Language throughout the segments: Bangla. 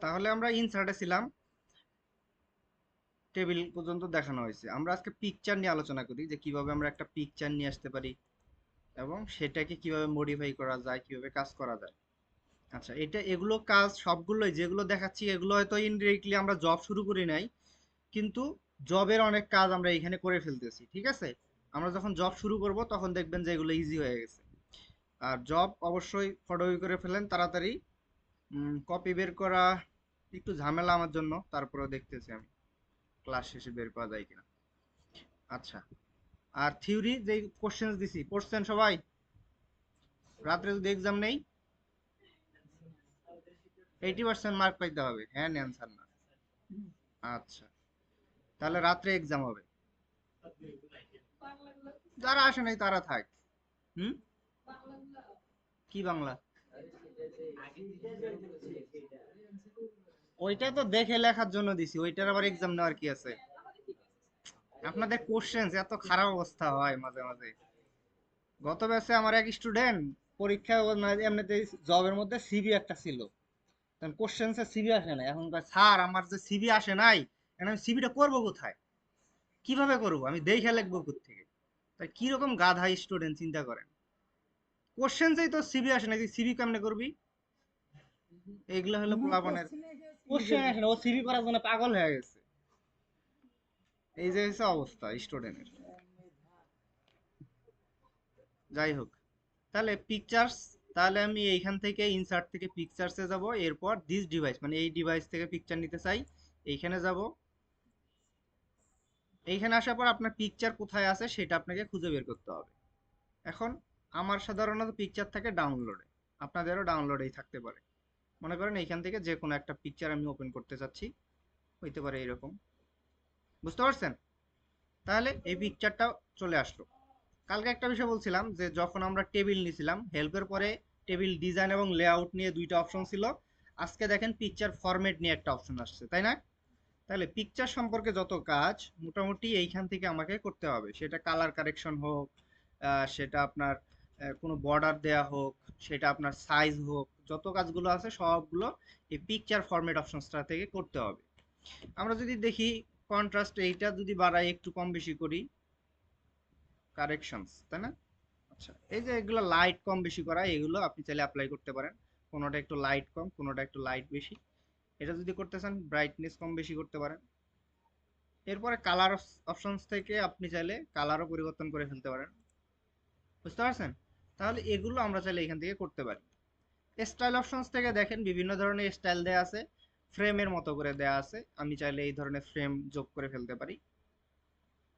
তাহলে আমরা ইনসার্টে ছিলাম, টেবিল পর্যন্ত দেখানো হয়েছে। আমরা আজকে পিকচার নিয়ে আলোচনা করি যে কিভাবে আমরা একটা পিকচার নিয়ে আসতে পারি এবং সেটাকে কিভাবে মডিফাই করা যায়, কিভাবে কাজ করা যায়। আচ্ছা, এগুলো কাজ সবগুলোই যেগুলো দেখাচ্ছি এগুলো হয়তো ইনডিরেক্টলি আমরা জব শুরু করি নাই, কিন্তু জবের অনেক কাজ আমরা এখানে করে ফেলতেছি, ঠিক আছে? আমরা যখন জব শুরু করব তখন দেখবেন যে এগুলো ইজি হয়ে গেছে। আর জব অবশ্যই ফটোকপি করে ফেলেন তাড়াতাড়ি। কপি বের করা একটু ঝামেলা আমার জন্য, তারপরেও দেখতেছি আমি ক্লাস শেষে বের করা যায় কিনা। আচ্ছা, আর থিওরি যে কোশ্চেন দিছি পড়ছেন সবাই? রাত্রে যদি এক্সাম নেই 80% মার্ক পাইতে হবে, হ্যাঁ অ্যান্সার না। আচ্ছা, তাহলে রাত্রে এক্সাম হবে। যারা আসে নাই তারা থাক। হুম, কি বাংলা? ওইটা তো দেখে লেখার জন্য দিছি, ওইটার আবার এক্সাম নেওয়ার কি আছে? আপনাদের কোশ্চেন এত খারাপ অবস্থা হয় মাঝে মাঝে। গত ব্যাচে আমার এক স্টুডেন্ট পরীক্ষা এমনিতে জবের মধ্যে সিভি একটা ছিল, কোশ্চেন্সে সিভি আসে না, এখন কয় স্যার আমার যে সিভি আসে নাই, এখন আমি সিভিটা করবো কোথায়, কিভাবে করবো, আমি দেখে লিখবো কোত্থেকে? তাই কিরকম গাধা স্টুডেন্ট চিন্তা করেন। কোশ্চেন্সেই তো সিভি আসে না, সিভি কেমনে করবি? এগুলো হলো পোলাপানের কোশ্চেন আসে না, ও সিভি করার জন্য পাগল হয়ে গেছে। এই যে হচ্ছে অবস্থা স্টুডেন্টের। যাই হোক, তাহলে পিকচার্স, তাহলে আমি এইখান থেকে ইনসার্ট থেকে পিকচার্সে যাব, এরপর দিস ডিভাইস মানে এই ডিভাইস থেকে পিকচার নিতে চাই, এইখানে যাব। এইখানে আসার পর আপনার পিকচার কোথায় আছে সেটা আপনাকে খুঁজে বের করতে হবে। এখন আমার সাধারণত পিকচার থাকে ডাউনলোডে, আপনাদেরও ডাউনলোডেই থাকতে পারে। মনে করেন এইখান থেকে যে কোনো একটা পিকচার আমি ওপেন করতে চাচ্ছি, হইতে পারে এরকম, বুঝতে পারছেন? তাহলে এই পিকচারটা চলে আসলো। কালকে একটা বিষয় বলছিলাম যে যখন আমরা টেবিল নিয়েছিলাম, হেল্পের পরে টেবিল ডিজাইন এবং লেআউট নিয়ে দুইটা অপশন ছিল। আজকে দেখেন পিকচার ফরম্যাট নিয়ে একটা অপশন আসছে, তাই না? তাহলে পিকচার সম্পর্কে যত কাজ মোটামুটি এইখান থেকে আমাকে করতে হবে, সেটা কালার কারেকশন হোক, সেটা আপনার কোনো বর্ডার দেয়া হোক, সেটা আপনার সাইজ হোক, যত কাজগুলো আছে সবগুলো এই পিকচার ফরম্যাট অপশনসটা থেকে করতে হবে। আমরা যদি দেখি কন্ট্রাস্ট এইটা যদি বাড়াই একটু কম বেশি করি, কারেকশনস, তাই না? আচ্ছা, এই যে এগুলো লাইট কম বেশি করা, এগুলো আপনি চাইলে অ্যাপ্লাই করতে পারেন। কোনোটা একটু লাইট কম, কোনোটা একটু লাইট বেশি, এটা যদি করতে চান ব্রাইটনেস কম বেশি করতে পারেন। এরপরে কালার অপশনস থেকে আপনি চাইলে কালারও পরিবর্তন করে ফেলতে পারেন, বুঝতে পারছেন? তাহলে এগুলো আমরা চাইলে এখান থেকে করতে পারি। স্টাইল অপশনস থেকে দেখেন বিভিন্ন ধরনের স্টাইল দেয়া আছে, ফ্রেমের মতো করে দেয়া আছে, আমি চাইলে এই ধরনের ফ্রেম যোগ করে ফেলতে পারি,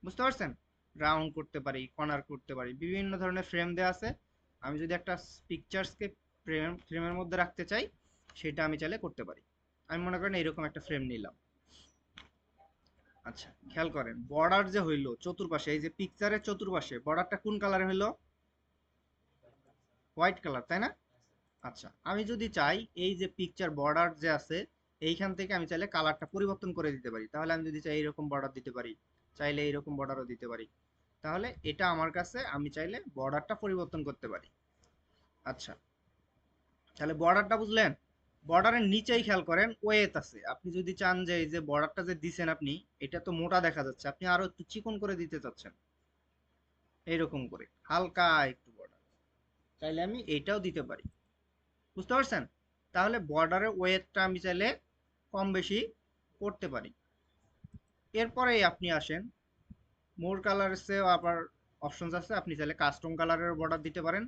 বুঝতে পারছেন? রাউন্ড করতে পারি, কর্নার করতে পারি, বিভিন্ন ধরনের ফ্রেম দেয়া আছে। আমি যদি একটা পিকচার্সকে ফ্রেমের মধ্যে রাখতে চাই, সেটা আমি চাইলে করতে পারি। আমি মনে করেন এইরকম একটা ফ্রেম নিলাম। আচ্ছা, খেয়াল করেন বর্ডার যে হইলো চতুর্পাশে, এই যে পিকচারের চতুর্পাশে বর্ডারটা কোন কালারে হইলো? হোয়াইট কালার, তাই না? আচ্ছা, আমি যদি চাই এই যে পিকচার বর্ডার যে আছে, এইখান থেকে আমি চাইলে কালারটা পরিবর্তন করে দিতে পারি। তাহলে আমি যদি চাই এইরকম বর্ডার দিতে পারি, চাইলে এইরকম বর্ডারও দিতে পারি। তাহলে এটা আমার কাছে, আমি চাইলে বর্ডারটা পরিবর্তন করতে পারি। আচ্ছা, তাহলে বর্ডারটা বুঝলেন। বর্ডারের নিচেই খেয়াল করেন ওয়েট আছে, আপনি যদি চান যে এই যে বর্ডারটা যে দিছেন আপনি, এটা তো মোটা দেখা যাচ্ছে, আপনি আরো একটু চিকন করে দিতে চাচ্ছেন, এইরকম করে হালকা একটু বর্ডার, চাইলে আমি এইটাও দিতে পারি, বুঝতে পারছেন? তাহলে বর্ডারের ওয়েটটা আমি চাইলে কম বেশি করতে পারি। এরপরেই আপনি আসেন মোর কালারসেও আবার অপশনস আছে, আপনি চাইলে কাস্টম কালারের বর্ডার দিতে পারেন।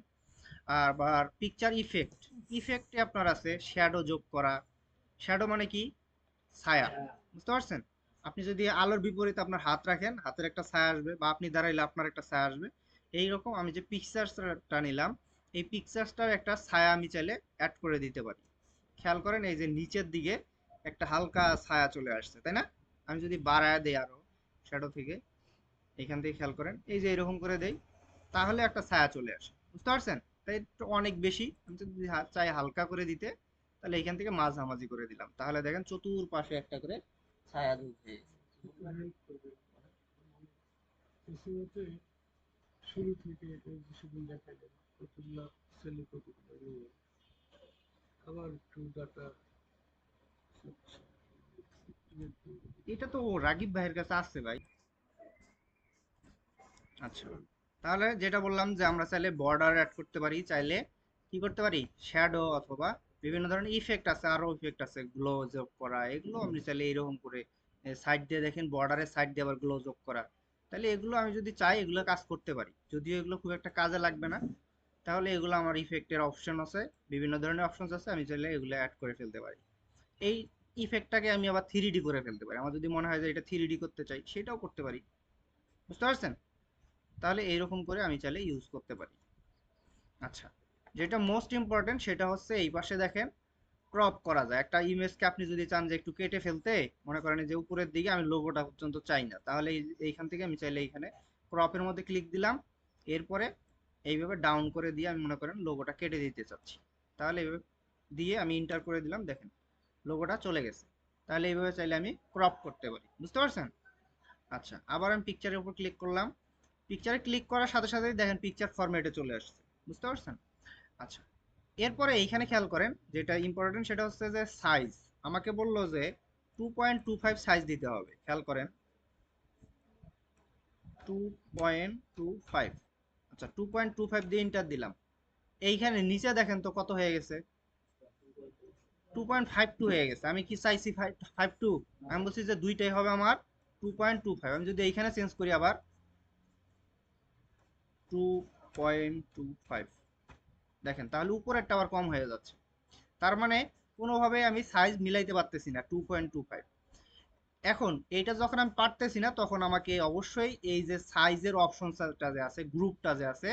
আবার পিকচার ইফেক্ট, ইফেক্টে আপনার আছে শ্যাডো যোগ করা। শ্যাডো মানে কি? ছায়া, বুঝতে পারছেন? আপনি যদি আলোর বিপরীতে আপনার হাত রাখেন, হাতের একটা ছায়া আসবে, বা আপনি দাঁড়াইলে আপনার একটা ছায়া আসবে। এইরকম আমি যে পিকচার্সটা নিলাম, এই পিকচার্সটার একটা ছায়া আমি চাইলে অ্যাড করে দিতে পারি। খেয়াল করেন এই যে নিচের দিকে একটা হালকা ছায়া চলে আসছে, তাই না? আমি যদি বাড়ায় দেই আরো শ্যাডো থেকে, এখান থেকে খেয়াল করেন এই যে এরকম করে দেই, তাহলে একটা ছায়া চলে আসে, বুঝতে পারছেন? তাই একটু অনেক বেশি, আমি যদি চাই হালকা করে দিতে, তাহলে এখান থেকে মাঝামাঝি করে দিলাম, তাহলে দেখেন চতুর্পাশে একটা করে ছায়া ঢুকবে। শুরু থেকে কিছুদিন দেখা যায় কতগুলা শ্রেণী কতগুলো নিয়ে আবার একটু ডাটা এটা তো রাগিব ভাইয়ের কাছে আছে ভাই। আচ্ছা, তাহলে যেটা বললাম যে আমরা চাইলে বর্ডার অ্যাড করতে পারি, চাইলে কি করতে পারি, শ্যাডো অথবা বিভিন্ন ধরনের ইফেক্ট আছে, আরো ইফেক্ট আছে গ্লো যোগ করা, এগুলো আমি চাইলে এরকম করে সাইড দিয়ে দেখেন, বর্ডারের সাইড দিয়ে আবার গ্লো যোগ করা, তাহলে এগুলো আমি যদি চাই এগুলো কাজ করতে পারি, যদিও এগুলো খুব একটা কাজে লাগবে না। তাহলে এগুলো আমার ইফেক্টের অপশন আছে, বিভিন্ন ধরনের অপশন আছে, আমি চাইলে এগুলো অ্যাড করে ফেলতে পারি। এই ইফেক্টটাকে আমি আবার 3D করে ফেলতে পারি, আমার যদি মনে হয় যে এটা 3D করতে চাই সেটাও করতে পারি। বুঝতে পারছেন? তাহলে এইরকম করে আমি চাইলে ইউজ করতে পারি। আচ্ছা, যেটা মোস্ট ইম্পর্টেন্ট সেটা হচ্ছে এই পাশে দেখেন ক্রপ করা যায় একটা ইমেজকে, আপনি যদি চান যে একটু কেটে ফেলতে, মনে করেন যে উপরের দিকে আমি লোগোটা পর্যন্ত চাই না, তাহলে এইখান থেকে আমি চাইলে এইখানে ক্রপের মধ্যে ক্লিক দিলাম, এরপরে এইভাবে ডাউন করে দিয়ে আমি মনে করেন লোগোটা কেটে দিতে চাচ্ছি, তাহলে এইভাবে দিয়ে আমি ইন্টার করে দিলাম, দেখেন লোগোটা চলে গেছে। তাহলে এইভাবে চাইলে আমি ক্রপ করতে পারি। বুঝতে পারছেন? আচ্ছা, আবার আমি পিকচারের উপর ক্লিক করলাম, পিকচারে ক্লিক করার সাথে সাথেই দেখেন পিকচার ফরম্যাটে চলে আসছে। বুঝতে পারছেন? আচ্ছা, এরপরে এইখানে খেয়াল করেন, যেটা ইম্পর্টেন্ট সেটা হচ্ছে যে সাইজ, আমাকে বললো যে 2.25 সাইজ দিতে হবে, খেয়াল করেন 2.25। আচ্ছা, 2.25 দিয়ে এন্টার দিলাম, এইখানে নিচে দেখেন তো কত হয়ে গেছে, 2.52 হয়ে গেছে। আমি কি চাইছি 52? আমি বলছি যে দুইটাই হবে আমার 2.25। আমি যদি এইখানে চেঞ্জ করি আবার 2.25, দেখেন তাহলে উপরেরটা আবার কম হয়ে যাচ্ছে, তার মানে কোনোভাবে আমি সাইজ মিলাইতে পারতেছি না 2.25। এখন এইটা যখন আমি পারতেছি না, তখন আমাকে অবশ্যই এই যে সাইজের অপশনটা যে আছে, গ্রুপটা যে আছে,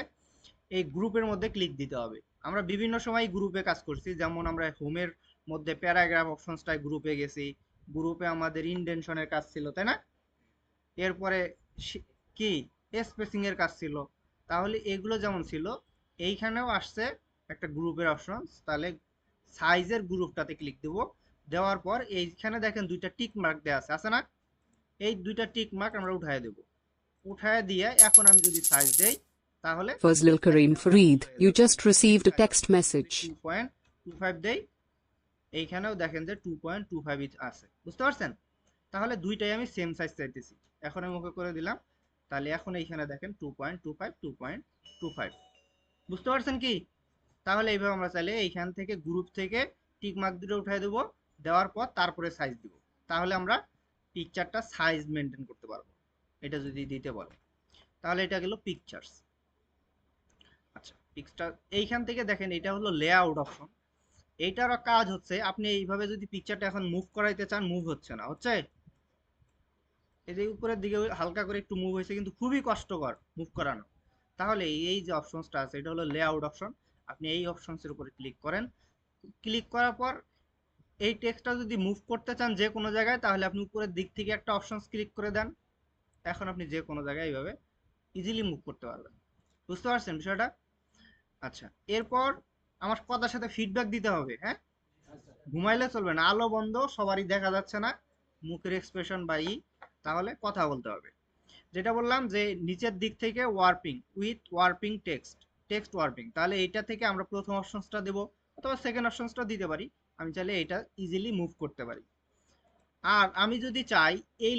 এই গ্রুপের মধ্যে ক্লিক দিতে হবে। আমরা বিভিন্ন সময় গ্রুপে কাজ করছি, যেমন আমরা হোমের মধ্যে প্যারাগ্রাফ অপশনসটায় গ্রুপে গেছি, গ্রুপে আমাদের ইনডেনশনের কাজ ছিল, তাই না? এরপরে কি স্পেসিং এর কাজ ছিল। তাহলে এগুলো যেমন ছিল, এইখানেও আসছে একটা গ্রুপের অপশন, তাহলে সাইজের গ্রুপটাতে ক্লিক দেব, দেওয়ার পর এইখানে দেখেন দুইটা টিক মার্ক দেওয়া আছে, আছে না? এই দুইটা টিক মার্ক আমরা উঠায় দেব, উঠায় দিয়ে এখন আমি যদি সাইজ দেই, তাহলে Fazlul দেখেন Kareem আমার Fareed, চেঞ্জ হয়ে you যাচ্ছে। just received a size text যদি message. 2.25 দেই, এইখানেও দেখেন যে 2.25 আছে। বুঝতে পারছেন? তাহলে দুইটাই আমি সেম সাইজ চাইতেছি, এখন আমি ওকে করে দিলাম, তাহলে এখন এইখানে দেখেন 2.25 2.25। বুঝতে পারছেন কি? তাহলে এইভাবে আমরা চাইলে এইখান থেকে গ্রুপ থেকে টিক মার্ক দুটো উঠাই দেবো, দেওয়ার পর তারপরে সাইজ দিব, তাহলে আমরা পিকচারটা সাইজ মেনটেন করতে পারবো, এটা যদি দিতে বলে। তাহলে এটা গেল পিকচার্স। আচ্ছা, পিকচার এইখান থেকে দেখেন এটা হলো লেআউট অপশন। এইটারও কাজ হচ্ছে, আপনি এইভাবে যদি পিকচারটা এখন মুভ করাইতে চান, মুভ হচ্ছে না, হচ্ছে এই যে উপরের দিকে হালকা করে একটু মুভ হয়েছে, কিন্তু খুবই কষ্টকর মুভ করানো। তাহলে এই যে অপশনসটা আছে এটা হলো লেআউট অপশন, আপনি এই অপশনসের উপরে ক্লিক করেন, ক্লিক করার পর এই টেক্সটটা যদি মুভ করতে চান যে কোনো জায়গায়, তাহলে আপনি উপরের দিক থেকে একটা অপশনস ক্লিক করে দেন, এখন আপনি যে কোনো জায়গায় এইভাবে ইজিলি মুভ করতে পারবেন। বুঝতে পারছেন বিষয়টা? আচ্ছা, এরপর আমার কথার সাথে ফিডব্যাক দিতে হবে, হ্যাঁ? ঘুমাইলে চলবে না, আলো বন্ধ, সবারই দেখা যাচ্ছে না মুখের এক্সপ্রেশন বা তাহলে কথা বলতে হবে। যেটা বললাম যে নিচের দিক থেকে warping with warping text, text warping, তাহলে এইটা থেকে আমরা প্রথম অপশনসটা দেব, অথবা সেকেন্ড অপশনসটা দিতে পারি, আমি চাইলে এটা ইজিলি মুভ করতে পারি। আর আমি যদি চাই এই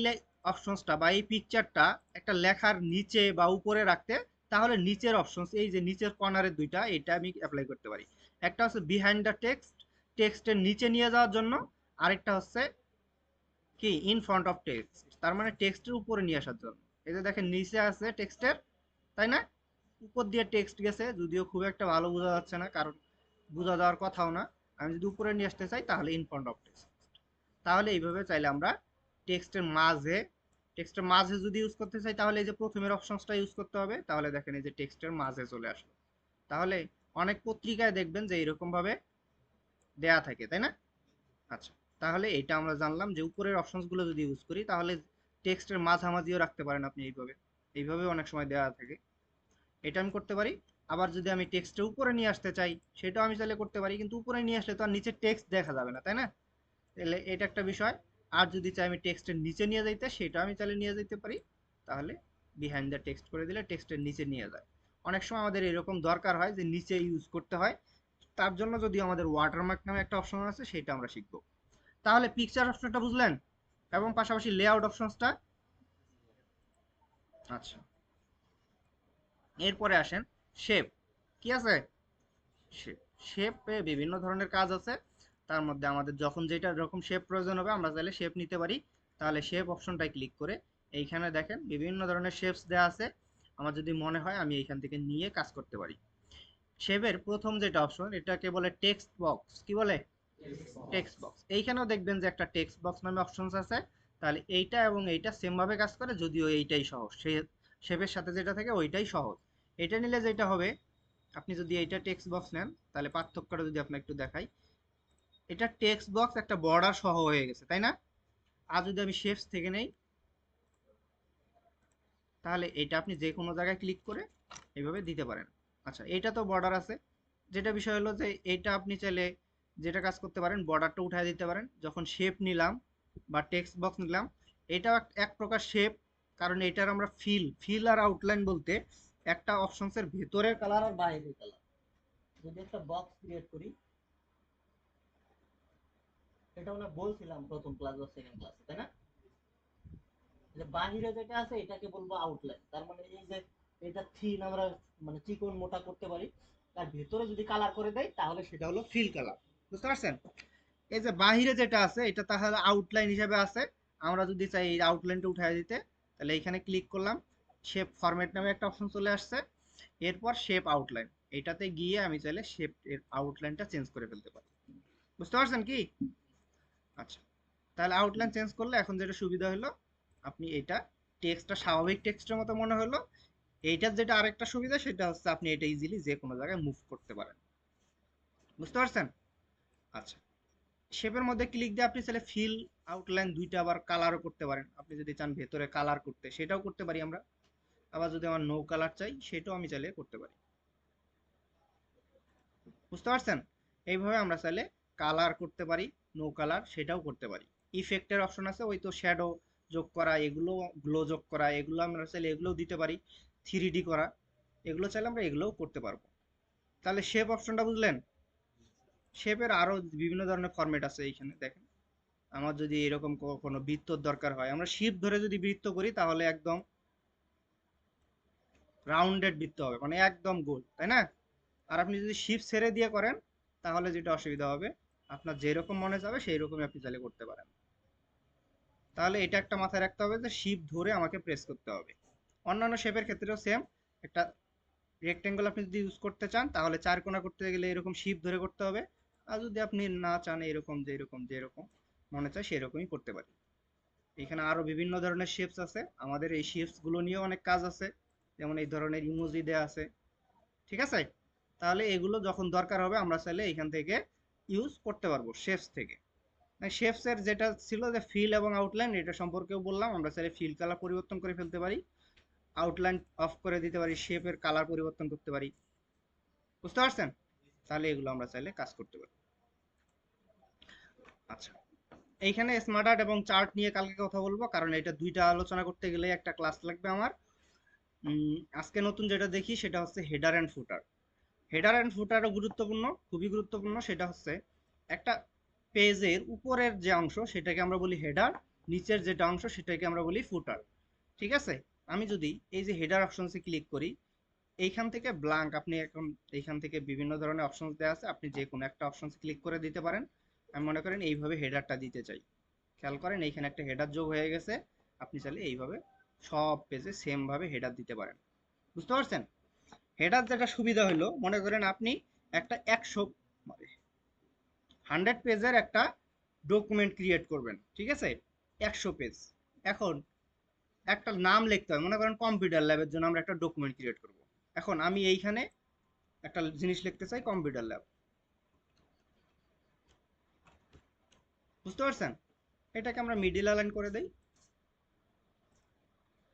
অপশনসটা বা এই পিকচারটা একটা লেখার নিচে বা উপরে রাখতে, তাহলে নিচের অপশনস, এই যে নিচের কর্নারের দুইটা, এটা আমি অ্যাপ্লাই করতে পারি। একটা হচ্ছে বিহাইন্ড দ্য টেক্সট, টেক্সটের নিচে নিয়ে যাওয়ার জন্য, আরেকটা হচ্ছে কি ইন ফ্রন্ট অফ টেক্সট, তার মানে টেক্সটের উপরে নিয়ে আসার জন্য। এই যে দেখেন নিচে আছে টেক্সটের, তাই না? উপর দিয়ে টেক্সট গেছে, যদিও খুব একটা ভালো বোঝা যাচ্ছে না, কারণ বোঝা যাওয়ার কথাও না। আমি যদি উপরে নিয়ে আসতে চাই তাহলে ইন ফ্রন্ট অফ টেক্সট। তাহলে এইভাবে চাইলে আমরা টেক্সটের মাঝে, টেক্সটের মাঝে যদি ইউজ করতে চাই, তাহলে এই যে প্রথমের অপশনসটা ইউজ করতে হবে, তাহলে দেখেন এই যে টেক্সটের মাঝে চলে আসলো। তাহলে অনেক পত্রিকায় দেখবেন যে এরকম ভাবে দেয়া থাকে, তাই না? আচ্ছা, তাহলে এটা আমরা জানলাম যে উপরের অপশনসগুলো যদি ইউজ করি, তাহলে টেক্সটের মাঝামাঝিও রাখতে পারেন আপনি এইভাবে, এইভাবে অনেক সময় দেওয়া থাকে, এটা আমি করতে পারি। আবার যদি আমি টেক্সটের উপরে নিয়ে আসতে চাই, সেটাও আমি চাইলে করতে পারি, কিন্তু উপরে নিয়ে আসলে তো আর নিচে টেক্সট দেখা যাবে না, তাই না? তাহলে এটা একটা বিষয়। আর যদি চাই আমি টেক্সটের নিচে নিয়ে যাইতে, সেটা আমি চাইলে নিয়ে যেতে পারি, তাহলে বিহাইন্ড দ্য টেক্সট করে দিলে টেক্সটের নিচে নিয়ে যায়। অনেক সময় আমাদের এরকম দরকার হয় যে নিচে ইউজ করতে হয়, তার জন্য যদি আমাদের ওয়াটারমার্ক নামে একটা অপশন আছে, সেটা আমরা শিখবো। তাহলে পিকচার অপশনটা বুঝলেন এবং পাশাপাশি লেআউট অপশনসটা। আচ্ছা, এরপরে আসেন শেপ। কি আছে? শেপ। শেপে বিভিন্ন ধরনের কাজ আছে, তার মধ্যে আমাদের যখন যেটা রকম শেপ প্রয়োজন হবে আমরা চাইলে শেপ নিতে পারি। তাহলে শেপ অপশনটায় ক্লিক করে এইখানে দেখেন বিভিন্ন ধরনের শেপস দেওয়া আছে। আমার যদি মনে হয় আমি এইখান থেকে নিয়ে কাজ করতে পারি। শেপের প্রথম যেটা অপশন এটাকে বলে টেক্সট বক্স। কি বলে? Text box. এইখানেও দেখবেন যে একটা টেক্সট বক্স নামে অপশনস আছে। তাহলে এইটা এবং এইটা সেম ভাবে কাজ করে, যদিও এইটাই সহজ। সে শেপের সাথে যেটা থাকে ওইটাই সহজ। এটা নিলে যেটা হবে, আপনি যদি এইটা টেক্সট বক্স নেন তাহলে পার্থক্যটা যদি আপনাকে একটু দেখাই, এটা টেক্সট বক্স একটা বর্ডার সহ হয়ে গেছে, তাই না? আর যদি আমি শেপস থেকে নেই, তাহলে এটা আপনি যে কোনো জায়গায় ক্লিক করে এইভাবে দিতে পারেন। আচ্ছা, এটা তো বর্ডার আছে। যেটা বিষয় হলো যে এইটা আপনি চাইলে যেটা কাজ করতে পারেন, বর্ডারটা উঠায় দিতে পারেন। যখন শেপ নিলাম বা টেক্সট বক্স নিলাম, এটাও এক প্রকার শেপ। কারণ এটার আমরা ফিল আর আউটলাইন বলতে একটা অপশনসের ভেতরের কালার আর বাইরের কালার। যদি একটা বক্স ক্রিয়েট করি, এটা আমরা বলছিলাম প্রথম ক্লাস বা সেকেন্ড ক্লাসে, তাই না? যে বাহিরে যেটা আছে এটাকে বলবো আউটলাইন। তার মানে এই যে এটা থিন আমরা মানে চিকন মোটা করতে পারি, তার ভেতরে যদি কালার করে দেয় তাহলে সেটা হলো ফিল কালার। বুঝতে পারছেন? এই যে বাহিরে যেটা আছে এটা তাহলে আউটলাইন হিসেবে আছে। আমরা যদি চাই এই আউটলাইনটা উঠাই দিতে, তাহলে এখানে ক্লিক করলাম, শেপ ফরম্যাট নামে একটা অপশন চলে আসছে। এরপর শেপ আউটলাইন, এটাতে গিয়ে আমি চাইলে শেপ এর আউটলাইনটা চেঞ্জ করে ফেলতে পারি। বুঝতে পারছেন কি? আচ্ছা, তাহলে আউটলাইন চেঞ্জ করলে এখন যেটা সুবিধা হলো, আপনি এটা টেক্সটটা স্বাভাবিক টেক্সটের মতো মনে হলো। এইটার যেটা আরেকটা সুবিধা সেটা হচ্ছে আপনি এটা ইজিলি যে কোনো জায়গায় মুভ করতে পারেন। বুঝতে পারছেন? আচ্ছা, শেপের মধ্যে ক্লিক দিয়ে আপনি চাইলে ফিল আউটলাইন দুইটা আবার কালারও করতে পারেন। আপনি যদি চান ভেতরে কালার করতে সেটাও করতে পারি আমরা। আবার যদি আমার নো কালার চাই সেটাও আমি চাইলে করতে পারি। বুঝতে পারছেন? এইভাবে আমরা চাইলে কালার করতে পারি, নো কালার সেটাও করতে পারি। ইফেক্টের অপশন আছে, ওই তো শ্যাডো যোগ করা, এগুলো গ্লো যোগ করা, এগুলো আমরা চাইলে এগুলোও দিতে পারি। 3D করা, এগুলো চাইলে আমরা এগুলোও করতে পারবো। তাহলে শেপ অপশনটা বুঝলেন? শেপের আরো বিভিন্ন ধরনের ফরম্যাট আছে এইখানে দেখেন। আমার যদি এরকম কোনো বৃত্তর দরকার হয়, আমরা শিপ ধরে যদি বৃত্ত করি তাহলে একদম রাউন্ডেড বৃত্ত হবে, মানে একদম গোল, তাই না? আর আপনি যদি শিপ ছেড়ে দিয়ে করেন তাহলে যেটা অসুবিধা হবে, আপনার যেরকম মনে যাবে সেই রকমই আপনি চাইলে করতে পারেন। তাহলে এটা একটা মাথায় রাখতে হবে যে শিপ ধরে আমাকে প্রেস করতে হবে। অন্যান্য শেপের ক্ষেত্রেও সেম। একটা রেক্টেঙ্গল আপনি যদি ইউজ করতে চান তাহলে চার কোণা করতে গেলে এরকম শিপ ধরে করতে হবে। আর যদি আপনি না চান, এরকম যেরকম মনে চায় সেরকমই করতে পারি। এখানে আরো বিভিন্ন ধরনের শেপস আছে, আমাদের এই শেপস গুলো নিয়েও অনেক কাজ আছে। যেমন এই ধরনের ইমোজি দেয়া আছে, ঠিক আছে? তাহলে এগুলো যখন দরকার হবে আমরা চাইলে এখান থেকে ইউজ করতে পারবো শেপস থেকে। শেপস এর যেটা ছিল যে ফিল এবং আউটলাইন, এটা সম্পর্কেও বললাম। আমরা চাইলে ফিল কালার পরিবর্তন করে ফেলতে পারি, আউটলাইন অফ করে দিতে পারি, শেপের কালার পরিবর্তন করতে পারি। বুঝতে পারছেন? তাহলে এগুলো আমরা চাইলে কাজ করতে পারি। আচ্ছা, এইখানে স্মার্ট আর্ট এবং চার্ট নিয়ে কালকে কথা বলবো, কারণ এটা দুইটা আলোচনা করতে গেলে একটা ক্লাস লাগবে আমার। আজকে নতুন যেটা দেখি সেটা হচ্ছে header and footer. Header and ফুটারও গুরুত্বপূর্ণ, খুবই গুরুত্বপূর্ণ। সেটা হচ্ছে একটা পেজের উপরের যে অংশ সেটাকে আমরা বলি হেডার, নিচের যেটা অংশ সেটাকে আমরা বলি ফুটার। ঠিক আছে? আমি যদি এই যে হেডার অপশনসে ক্লিক করি, এইখান থেকে ব্ল্যাঙ্ক, আপনি এখন এইখান থেকে বিভিন্ন ধরনের অপশনস দেওয়া আছে, আপনি যে কোনো একটা অপশনসে ক্লিক করে দিতে পারেন। আমি মনে করেন এইভাবে হেডারটা দিতে চাই। খেয়াল করেন এইখানে একটা হেডার যোগ হয়ে গেছে। আপনি চাইলে এইভাবে সব পেজে সেম ভাবে হেডার দিতে পারেন। বুঝতে পারছেন? হেডার যেটা সুবিধা হলো, মনে করেন আপনি একটা 100 পেজের একটা ডকুমেন্ট ক্রিয়েট করবেন, ঠিক আছে? 100 পেজ। এখন একটা নাম লিখতে হয়, মনে করেন কম্পিউটার ল্যাবের জন্য আমরা একটা ডকুমেন্ট ক্রিয়েট করব। এখন আমি এইখানে একটা জিনিস লিখতে চাই কম্পিউটার ল্যাব। বুঝতে পারছেন? এটাকে আমরা মিডিল অ্যালাইন করে দেই,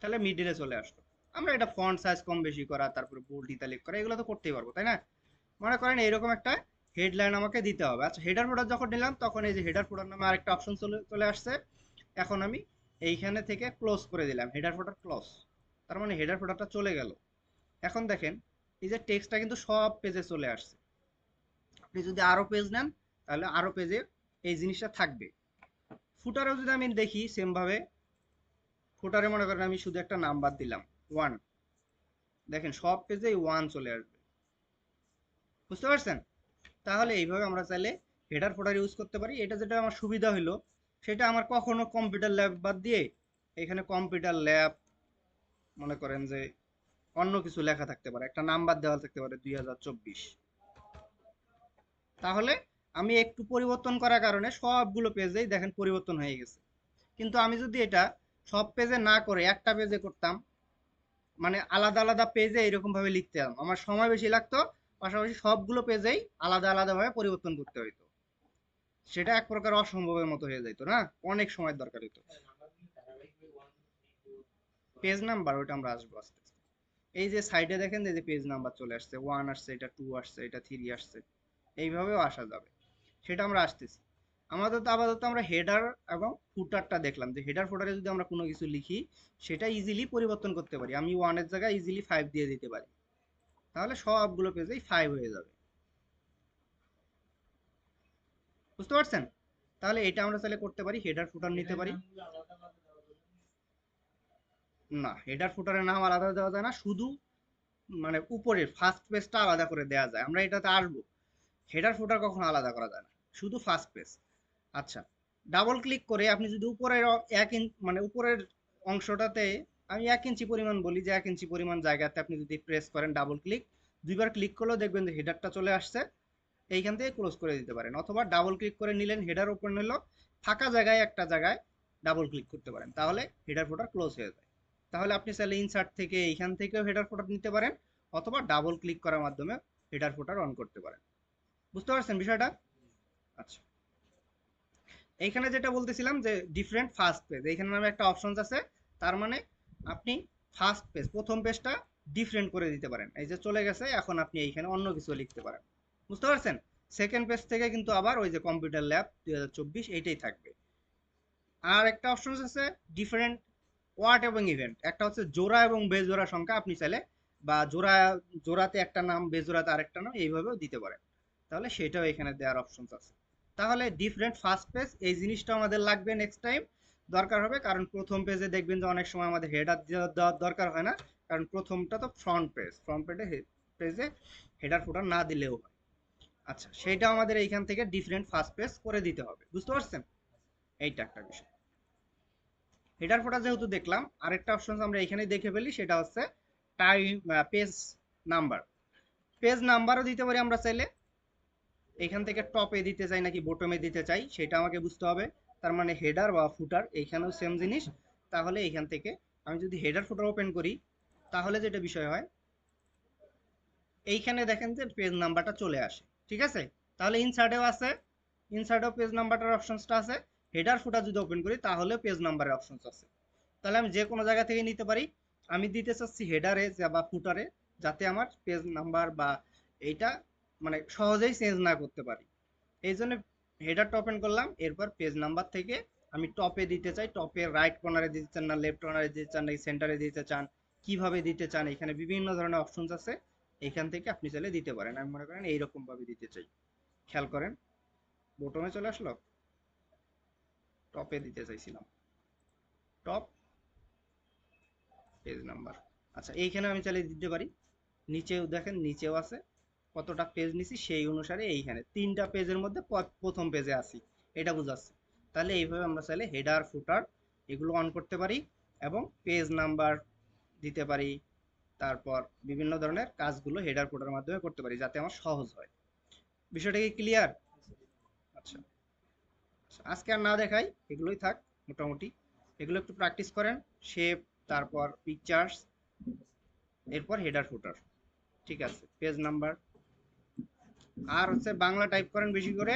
তাহলে মিডিলে চলে আসলো। আমরা এটা ফন্ট সাইজ কম বেশি করা, তারপরে বোল্ড ইতালিক করা, এগুলো তো করতেই পারবো, তাই না? মনে করেন এইরকম একটা হেডলাইন আমাকে দিতে হবে। আচ্ছা, হেডার ফোটার যখন নিলাম তখন এই যে হেডার ফোটার নামে আরেকটা অপশন চলে চলে আসছে। এখন আমি এইখানে থেকে ক্লোজ করে দিলাম, হেডার ফোটার ক্লোজ। তার মানে হেডার ফোটারটা চলে গেল। এখন দেখেন এই যে টেক্সটটা কিন্তু সব পেজে চলে আসছে। আপনি যদি আরো পেজ নেন তাহলে আরো পেজে এই জিনিসটা থাকবে। ফুটারেও যদি আমি দেখি সেম ভাবে, ফুটারে মনে করেন আমি শুধু একটা নাম্বার দিলাম 1, দেখেন সব পেজেই 1 চলে আসবে। বুঝতে পারছেন? তাহলে এইভাবে আমরা চাইলে হেডার ফোটার ইউজ করতে পারি। এটা যেটা আমার সুবিধা হলো, সেটা আমার কখনো কম্পিউটার ল্যাব বাদ দিয়ে এখানে কম্পিউটার ল্যাব মনে করেন যে অন্য কিছু লেখা থাকতে পারে, একটা নাম্বার দেওয়া থাকতে পারে 2024, তাহলে আমি একটু পরিবর্তন করার কারণে সবগুলো পেজেই দেখেন পরিবর্তন হয়ে গেছে। কিন্তু আমি যদি এটা সব পেজে না করে একটা পেজে করতাম, মানে আলাদা আলাদা পেজে এরকম ভাবে লিখতাম, আমার সময় বেশি লাগতো, পাশাপাশি সবগুলো পেজেই আলাদা আলাদা ভাবে পরিবর্তন করতে হইতো, সেটা এক প্রকার অসম্ভবের মতো হয়ে যাইতো না, অনেক সময় দরকার হইতো। পেজ নাম্বার ওইটা আমরা আসবো আস্তে আস্তে। এই যে সাইডে দেখেন এই যে পেজ নাম্বার চলে আসছে, 1 আসছে, এটা 2 আসছে, এটা 3 আসছে, এইভাবেও আসা যাবে, সেটা আমরা আসতেছি। আমাদের তো আপাতত আমরা হেডার এবং ফুটারটা দেখলাম, যে হেডার ফুটারে যদি আমরা কোনো কিছু লিখি সেটা ইজিলি পরিবর্তন করতে পারি, আমি 1 এর জায়গায় ইজিলি 5 দিয়ে দিতে পারি, তাহলে সবগুলো পেজেই 5 হয়ে যাবে। বুঝতে পারছেন? তাহলে এটা আমরা চাইলে করতে পারি, হেডার ফুটার নিতে পারি। না, হেডার ফুটারের নাম আলাদা দেওয়া যায় না, শুধু মানে উপরের ফার্স্ট পেজটা আলাদা করে দেওয়া যায়, আমরা এটাতে আসবো। হেডার ফুটার কখনো আলাদা করা যায় না, শুধু ফার্স্ট পেজ। আচ্ছা, ডাবল ক্লিক করে আপনি যদি উপরের 1 ইঞ্চ মানে উপরের অংশটাতে, আমি 1 ইঞ্চি পরিমাণ বলি, যে 1 ইঞ্চি পরিমাণ জায়গাতে আপনি যদি প্রেস করেন ডাবল ক্লিক, দুইবার ক্লিক করলেও দেখবেন যে হেডারটা চলে আসছে, এইখান থেকে ক্লোজ করে দিতে পারেন, অথবা ডাবল ক্লিক করে নিলেন, হেডার ওপেন হলো, ফাঁকা জায়গায় একটা জায়গায় ডাবল ক্লিক করতে পারেন, তাহলে হেডার ফোল্ডার ক্লোজ হয়ে যায়। তাহলে আপনি চাইলে ইনসার্ট থেকে এইখান থেকেও হেডার ফোল্ডার নিতে পারেন, অথবা ডাবল ক্লিক করার মাধ্যমে হেডার ফোল্ডার অন করতে পারেন। বুঝতে পারছেন বিষয়টা? আচ্ছা, এইখানে যেটা বলতেছিলাম যে ডিফারেন্ট ফার্স্ট পেজ, এইখানে নামে একটা অপশন আছে, তার মানে আপনি ফার্স্ট পেজ প্রথম পেজটা ডিফারেন্ট করে দিতে পারেন, এই যে চলে গেছে, এখন আপনি এইখানে অন্য কিছু লিখতে পারেন। বুঝতে পারছেন? সেকেন্ড পেজ থেকে কিন্তু আবার ওই যে কম্পিউটার ল্যাব 2024 এইটাই থাকবে। আর একটা অপশন আছে ডিফারেন্ট ওয়ার্ড এবং ইভেন্ট, একটা হচ্ছে জোড়া এবং বেজোড়া সংখ্যা, আপনি চাইলে বা জোড়া, জোড়াতে একটা নাম, বেজোড়াতে আরেকটা নাম, এইভাবেও দিতে পারেন, তাহলে সেটাও এখানে দেওয়ার অপশন আছে। তাহলে ডিফারেন্ট ফার্স্ট পেজ, এই জিনিসটা আমাদের লাগবে নেক্সট টাইম, দরকার হবে, কারণ প্রথম পেজে দেখবেন যে অনেক সময় আমাদের হেডার দেওয়ার দরকার হয় না, কারণ প্রথমটা তো ফ্রন্ট পেজ, ফ্রন্ট পেজে হেডার ফুটার না দিলেও হয়। আচ্ছা, সেটা আমাদের এইখান থেকে ডিফারেন্ট ফার্স্ট পেজ করে দিতে হবে। বুঝতে পারছেন? এইটা একটা বিষয়। হেডার ফোটা যেহেতু দেখলাম, আরেকটা অপশন আমরা এখানে দেখে ফেলি, সেটা হচ্ছে টাইম পেজ নাম্বার। পেজ নাম্বারও দিতে পারি আমরা চাইলে, এখান থেকে টপে দিতে চাই নাকি বটমে দিতে চাই সেটা আমাকে বুঝতে হবে। তার মানে হেডার বা ফুটার এইখানেও সেম জিনিস। তাহলে এইখান থেকে আমি যদি হেডার ফুটার ওপেন করি, তাহলে যেটা বিষয় হয়, এইখানে দেখেন যে পেজ নাম্বারটা চলে আসে, ঠিক আছে? তাহলে ইনসার্টেও আছে, ইনসার্টেও পেজ নাম্বারটার অপশনসটা আছে। হেডার ফুটার যদি ওপেন করি তাহলেও পেজ নাম্বারের অপশনস আছে। তাহলে আমি যে কোনো জায়গা থেকে নিতে পারি। আমি দিতে চাচ্ছি হেডারে বা ফুটারে, যাতে আমার পেজ নাম্বার বা এইটা মানে সহজেই চেঞ্জ না করতে পারি, এই জন্য হেডারটা ওপেন করলাম। এরপর পেজ নাম্বার থেকে আমি টপে দিতে চাই, টপের রাইট কর্নারে দিতে চান না লেফট কর্নারে দিতে চান নাকি সেন্টারে দিতে চান, কিভাবে দিতে চান, এখানে বিভিন্ন ধরনের অপশনস আছে, এখান থেকে আপনি চাইলে দিতে পারেন। আমি মনে করেন এইরকম ভাবে দিতে চাই, খেয়াল করেন বটমে চলে আসলো, টপে দিতে চাইছিলাম, টপ পেজ নাম্বার। আচ্ছা, এইখানে আমি চাইলে দিতে পারি, নিচেও দেখেন নিচেও আছে, কতটা পেজ নিছি সেই অনুসারে এইখানে 3টা পেজের মধ্যে প্রথম পেজে আসি, এটা বোঝাচ্ছে। তাহলে এইভাবে আমরা চাইলে হেডার ফুটার এগুলো অন করতে পারি, এবং পেজ নাম্বার দিতে পারি, তারপর বিভিন্ন ধরনের কাজগুলো হেডার ফুটার মাধ্যমে করতে পারি, যাতে আমার সহজ হয়। বিষয়টা কি ক্লিয়ার? আচ্ছা, আজকে আর না দেখাই, এগুলোই থাক মোটামুটি, এগুলো একটু প্র্যাকটিস করেন, শেপ, তারপর পিকচার্স, এরপর হেডার ফুটার, ঠিক আছে, পেজ নাম্বার, আর হচ্ছে বাংলা টাইপ করেন বেশি করে।